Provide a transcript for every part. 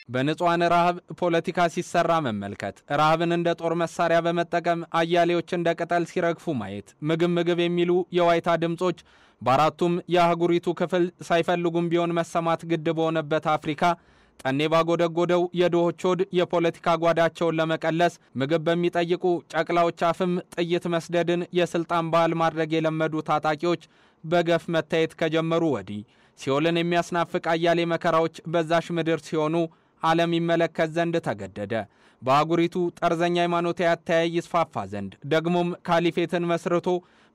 በንጹሃን ረሃብ ፖለቲካ ሲሰራ መመልከት ረሃብን እንደ ጦር መሳሪያ በመጠቀም አያሌዎች እንደ ቅጠል ሲረግፉ ማየት ምግብ የሚሉ የዋይታ ድምጾች በአራቱም የአህጉሪቱ ክፍል ሳይፈልጉም ቢሆን መሰማት ግድ በሆነበት አፍሪካ ጠኔ ባጎደጎደው የድሆች ሆድ የፖለቲካ ጓዳቸውን ለመቀለስ ምግብ በሚጠይቁ ጨቅላዎች አፍም ጥይት መስደድን የስልጣን ባህል ማድረግ የለመዱ ታጣቂዎች በገፍ መታየት ከጀመሩ ወዲህ ሲኦልን የሚያስናፍቅ አያሌ መከራዎች በዛሽ ምድር ሲሆኑ ዓለም ይመለከት ዘንድ ተገደደ። በአህጉሪቱ ጠርዘኛ ሃይማኖታዊ አተያይ ይስፋፋ ዘንድ ደግሞም ካሊፌትን መስርቶ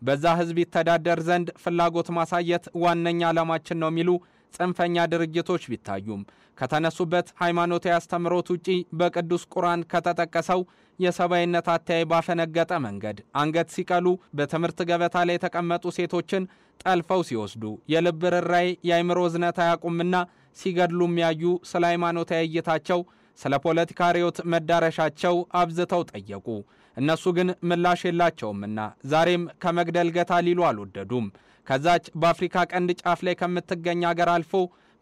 በዛ ህዝብ ይተዳደር ዘንድ ፍላጎት ማሳየት ዋነኛ ዓላማችን ነው የሚሉ ጽንፈኛ ድርጅቶች ቢታዩም ከተነሱበት ሃይማኖታዊ አስተምሮት ውጪ በቅዱስ ቁርአን ከተጠቀሰው የሰባይነት አተያይ ባፈነገጠ መንገድ አንገት ሲቀሉ በትምህርት ገበታ ላይ የተቀመጡ ሴቶችን ጠልፈው ሲወስዱ የልብ ርራይ የአይምሮ ዝነት አያቁምና ሲገድሉም ያዩ ስለ ሃይማኖታዊ እይታቸው ስለ ፖለቲካ ርዕዮት መዳረሻቸው አብዝተው ጠየቁ። እነሱ ግን ምላሽ የላቸውምና ዛሬም ከመግደል ገታ ሊሉ አልወደዱም። ከዛች በአፍሪካ ቀንድ ጫፍ ላይ ከምትገኝ ሀገር አልፎ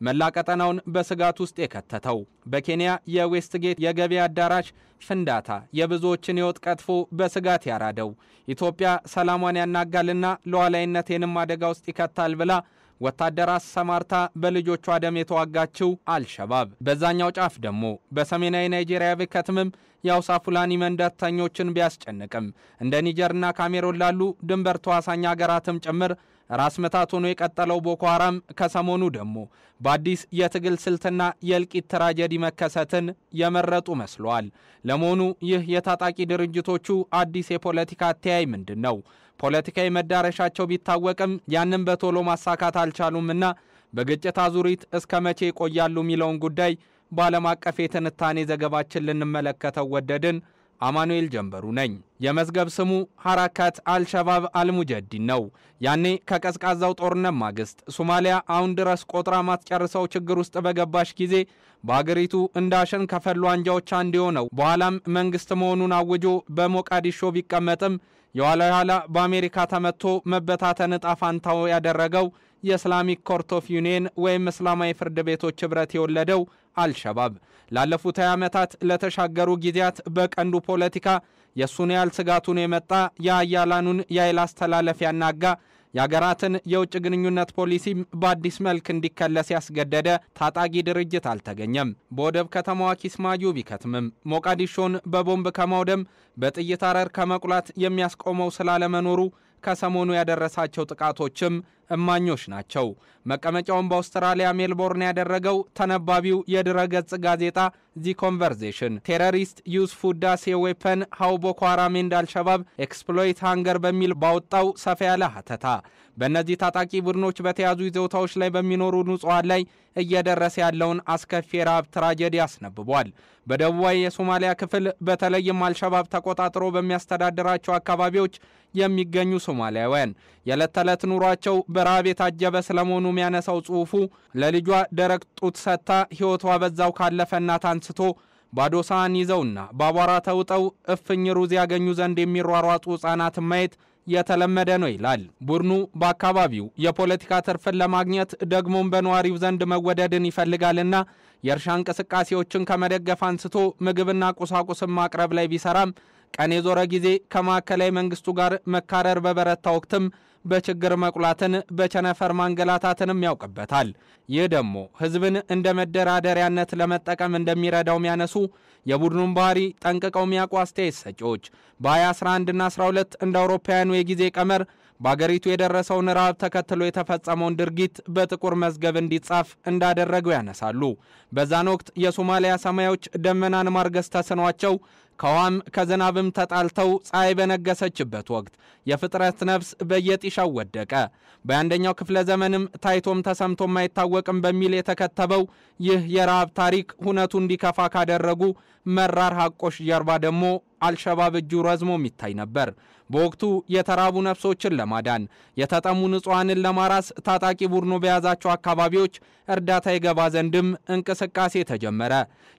መላቀጠናውን በስጋት ውስጥ የከተተው በኬንያ የዌስትጌት የገበያ አዳራሽ ፍንዳታ የብዙዎችን ሕይወት ቀጥፎ በስጋት ያራደው ኢትዮጵያ ሰላሟን ያናጋልና ሉዓላዊነቴንም አደጋ ውስጥ ይከታል ብላ ወታደር አሰማርታ በልጆቿ ደም የተዋጋችው አልሸባብ በዛኛው ጫፍ ደግሞ በሰሜናዊ ናይጄሪያ በከተምም ያውሳፉላኒ መንደርተኞችን ቢያስጨንቅም እንደ ኒጀርና ካሜሩን ላሉ ድንበር ተዋሳኝ ሀገራትም ጭምር ራስ መታት ሆኖ የቀጠለው ቦኮ ሃራም ከሰሞኑ ደግሞ በአዲስ የትግል ስልትና የእልቂት ትራጀዲ መከሰትን የመረጡ መስሏል። ለመሆኑ ይህ የታጣቂ ድርጅቶቹ አዲስ የፖለቲካ አተያይ ምንድነው? ፖለቲካዊ መዳረሻቸው ቢታወቅም ያንን በቶሎ ማሳካት አልቻሉምና በግጭት አዙሪት እስከ መቼ ይቆያሉ የሚለውን ጉዳይ በዓለም አቀፍ የትንታኔ ዘገባችን ልንመለከተው ወደድን። አማኑኤል ጀንበሩ ነኝ። የመዝገብ ስሙ ሐራካት አልሸባብ አልሙጀዲን ነው። ያኔ ከቀዝቃዛው ጦርነት ማግስት ሶማሊያ አሁን ድረስ ቆጥራ ማትጨርሰው ችግር ውስጥ በገባሽ ጊዜ በአገሪቱ እንዳሸን ከፈሉ አንጃዎች አንዱ ነው። በኋላም መንግስት መሆኑን አውጆ በሞቃዲሾ ቢቀመጥም የኋላ በአሜሪካ ተመቶ መበታተን ዕጣ ፋንታው ያደረገው የእስላሚክ ኮርት ኦፍ ዩኒየን ወይም እስላማዊ ፍርድ ቤቶች ህብረት የወለደው አልሸባብ ላለፉት 20 ዓመታት ለተሻገሩ ጊዜያት በቀንዱ ፖለቲካ የሱን ያል ስጋቱን የመጣ ያያላኑን ያይል አስተላለፍ ያናጋ ያገራትን የውጭ ግንኙነት ፖሊሲም በአዲስ መልክ እንዲከለስ ያስገደደ ታጣቂ ድርጅት አልተገኘም። በወደብ ከተማዋ ኪስማዩ ቢከትምም ሞቃዲሾን በቦምብ ከማውደም በጥይት አረር ከመቁላት የሚያስቆመው ስላለመኖሩ ከሰሞኑ ያደረሳቸው ጥቃቶችም እማኞች ናቸው። መቀመጫውን በአውስትራሊያ ሜልቦርን ያደረገው ተነባቢው የድረገጽ ጋዜጣ ዚ ኮንቨርሴሽን ቴሮሪስት ዩዝ ፉድ አስ ኤ ዌፐን ሃው ቦኮ ሃራም ኤንድ አልሸባብ ኤክስፕሎይት ሃንገር በሚል ባወጣው ሰፋ ያለ ሀተታ በእነዚህ ታጣቂ ቡድኖች በተያዙ ይዞታዎች ላይ በሚኖሩ ንጹሃን ላይ እየደረሰ ያለውን አስከፊ የረሃብ ትራጀዲ አስነብቧል። በደቡባዊ የሶማሊያ ክፍል በተለይም አልሸባብ ተቆጣጥሮ በሚያስተዳድራቸው አካባቢዎች የሚገኙ ሶማሊያውያን የዕለት ተዕለት ኑሯቸው በረሃብ የታጀበ ስለመሆኑ የሚያነሳው ጽሑፉ ለልጇ ደረቅ ጡት ሰጥታ ሕይወቷ በዛው ካለፈ እናት አንስቶ ባዶ ሳህን ይዘውና በአቧራ ተውጠው እፍኝ ሩዝ ያገኙ ዘንድ የሚሯሯጡ ሕፃናት ማየት የተለመደ ነው ይላል። ቡድኑ በአካባቢው የፖለቲካ ትርፍን ለማግኘት ደግሞም በነዋሪው ዘንድ መወደድን ይፈልጋልና የእርሻ እንቅስቃሴዎችን ከመደገፍ አንስቶ ምግብና ቁሳቁስን ማቅረብ ላይ ቢሰራም ቀን የዞረ ጊዜ ከማዕከላዊ መንግስቱ ጋር መካረር በበረታ ወቅትም በችግር መቁላትን በቸነፈር ማንገላታትንም ያውቅበታል። ይህ ደግሞ ህዝብን እንደ መደራደሪያነት ለመጠቀም እንደሚረዳው የሚያነሱ የቡድኑን ባህሪ ጠንቅቀው የሚያውቁ አስተያየት ሰጪዎች በ2011 እና 12 እንደ አውሮፓውያኑ የጊዜ ቀመር በአገሪቱ የደረሰውን ረሃብ ተከትሎ የተፈጸመውን ድርጊት በጥቁር መዝገብ እንዲጻፍ እንዳደረገው ያነሳሉ። በዛን ወቅት የሶማሊያ ሰማዮች ደመናን ማርገዝ ተስኗቸው ከዋም ከዝናብም ተጣልተው ፀሐይ በነገሰችበት ወቅት የፍጥረት ነፍስ በየጢሻው ወደቀ። በአንደኛው ክፍለ ዘመንም ታይቶም ተሰምቶም አይታወቅም በሚል የተከተበው ይህ የረሃብ ታሪክ ሁነቱ እንዲከፋ ካደረጉ መራር ሐቆች ጀርባ ደግሞ አልሸባብ እጁ ረዝሞ የሚታይ ነበር። በወቅቱ የተራቡ ነፍሶችን ለማዳን የተጠሙ ንጹሃንን ለማራስ ታጣቂ ቡድኑ በያዛቸው አካባቢዎች እርዳታ ይገባ ዘንድም እንቅስቃሴ ተጀመረ።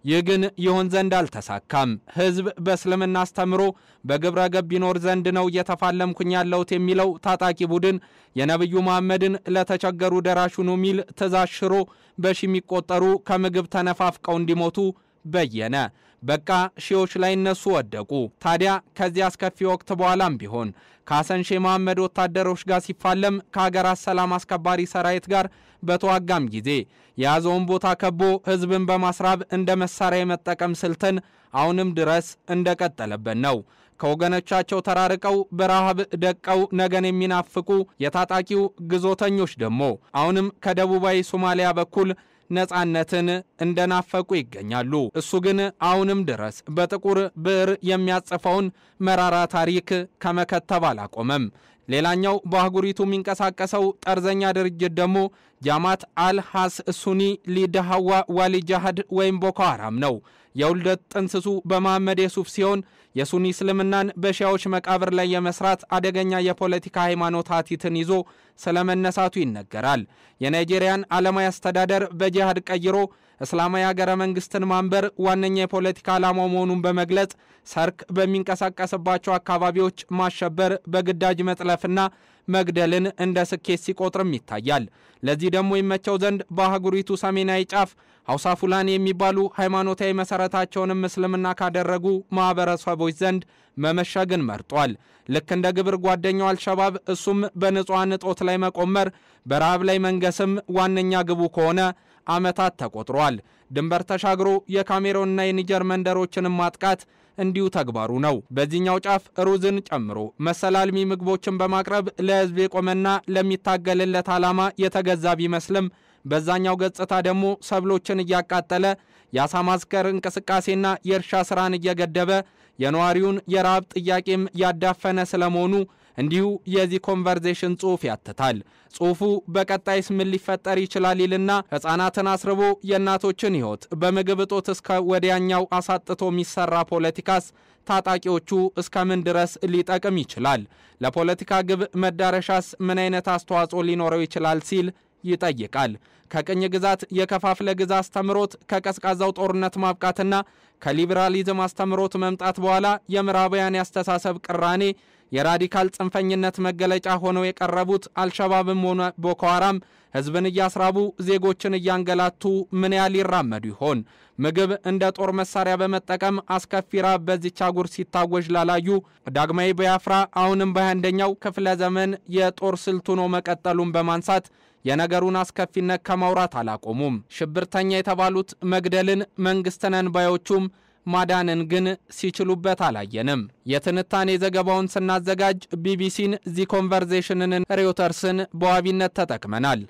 ይህ ግን ይሆን ዘንድ አልተሳካም። ህዝብ በእስልምና አስተምሮ በግብረ ገብ ይኖር ዘንድ ነው እየተፋለምኩኝ ያለሁት የሚለው ታጣቂ ቡድን የነብዩ መሐመድን ለተቸገሩ ደራሽ ሁኑ ሚል ትእዛዝ ሽሮ በሺ የሚቆጠሩ ከምግብ ተነፋፍቀው እንዲሞቱ በየነ። በቃ ሺዎች ላይ እነሱ ወደቁ። ታዲያ ከዚህ አስከፊ ወቅት በኋላም ቢሆን ከሐሰን ሼህ መሐመድ ወታደሮች ጋር ሲፋለም ከሀገራት ሰላም አስከባሪ ሰራዊት ጋር በተዋጋም ጊዜ የያዘውን ቦታ ከቦ ህዝብን በማስራብ እንደ መሳሪያ የመጠቀም ስልትን አሁንም ድረስ እንደቀጠለበት ነው። ከወገኖቻቸው ተራርቀው በረሃብ ደቀው ነገን የሚናፍቁ የታጣቂው ግዞተኞች ደግሞ አሁንም ከደቡባዊ ሶማሊያ በኩል ነፃነትን እንደናፈቁ ይገኛሉ። እሱ ግን አሁንም ድረስ በጥቁር ብዕር የሚያጽፈውን መራራ ታሪክ ከመከተብ አላቆመም። ሌላኛው በአህጉሪቱ የሚንቀሳቀሰው ጠርዘኛ ድርጅት ደግሞ ጃማት አል-ሐስ ሱኒ ሊዳሃዋ ዋሊጃሃድ ወይም ቦኮ ሐራም ነው። የውልደት ጥንስሱ በመሐመድ የሱፍ ሲሆን የሱኒ እስልምናን በሺያዎች መቃብር ላይ የመስራት አደገኛ የፖለቲካ ሃይማኖት ሀቲትን ይዞ ስለመነሳቱ ይነገራል። የናይጄሪያን ዓለማዊ አስተዳደር በጂሃድ ቀይሮ እስላማዊ ሀገረ መንግስትን ማንበር ዋነኛ የፖለቲካ ዓላማው መሆኑን በመግለጽ ሰርክ በሚንቀሳቀስባቸው አካባቢዎች ማሸበር፣ በግዳጅ መጥለፍና መግደልን እንደ ስኬት ሲቆጥርም ይታያል። ለዚህ ደግሞ ይመቸው ዘንድ በአህጉሪቱ ሰሜናዊ ጫፍ ሐውሳ ፉላኒ የሚባሉ ሃይማኖታዊ መሰረታቸውንም እስልምና ካደረጉ ማህበረሰቦች ዘንድ መመሸግን መርጧል። ልክ እንደ ግብር ጓደኛው አልሸባብ እሱም በንጹሃን እጦት ላይ መቆመር፣ በረሃብ ላይ መንገስም ዋነኛ ግቡ ከሆነ ዓመታት ተቆጥሯል። ድንበር ተሻግሮ የካሜሮንና የኒጀር መንደሮችንም ማጥቃት እንዲሁ ተግባሩ ነው። በዚህኛው ጫፍ ሩዝን ጨምሮ መሰላልሚ ምግቦችን በማቅረብ ለህዝብ የቆመና ለሚታገልለት ዓላማ የተገዛ ቢመስልም በዛኛው ገጽታ ደግሞ ሰብሎችን እያቃጠለ የአሳ ማስገር እንቅስቃሴና የእርሻ ስራን እየገደበ የነዋሪውን የረሃብ ጥያቄም ያዳፈነ ስለመሆኑ እንዲሁ የዚህ ኮንቨርሴሽን ጽሑፍ ያትታል። ጽሑፉ በቀጣይስ ምን ሊፈጠር ይችላል ይልና ሕፃናትን አስርቦ የእናቶችን ሕይወት በምግብ እጦት እስከ ወዲያኛው አሳጥቶ የሚሰራ ፖለቲካስ ታጣቂዎቹ እስከምን ድረስ ሊጠቅም ይችላል? ለፖለቲካ ግብ መዳረሻስ ምን አይነት አስተዋጽኦ ሊኖረው ይችላል ሲል ይጠይቃል። ከቅኝ ግዛት የከፋፍለ ግዛ አስተምሮት ከቀዝቃዛው ጦርነት ማብቃትና ከሊበራሊዝም አስተምሮት መምጣት በኋላ የምዕራባውያን ያስተሳሰብ ቅራኔ የራዲካል ጽንፈኝነት መገለጫ ሆነው የቀረቡት አልሸባብም ሆነ ቦኮ ሐራም ህዝብን እያስራቡ ዜጎችን እያንገላቱ ምን ያህል ይራመዱ ይሆን? ምግብ እንደ ጦር መሳሪያ በመጠቀም አስከፊ ራብ በዚች አህጉር ሲታወጅ ላላዩ ዳግማዊ ቢያፍራ አሁንም በ21ኛው ክፍለ ዘመን የጦር ስልት ሆኖ መቀጠሉን በማንሳት የነገሩን አስከፊነት ከማውራት አላቆሙም። ሽብርተኛ የተባሉት መግደልን መንግስት ነን ባዮቹም ማዳንን ግን ሲችሉበት አላየንም። የትንታኔ ዘገባውን ስናዘጋጅ ቢቢሲን፣ ዚ ኮንቨርሴሽንን፣ ሬውተርስን በዋቢነት ተጠቅመናል።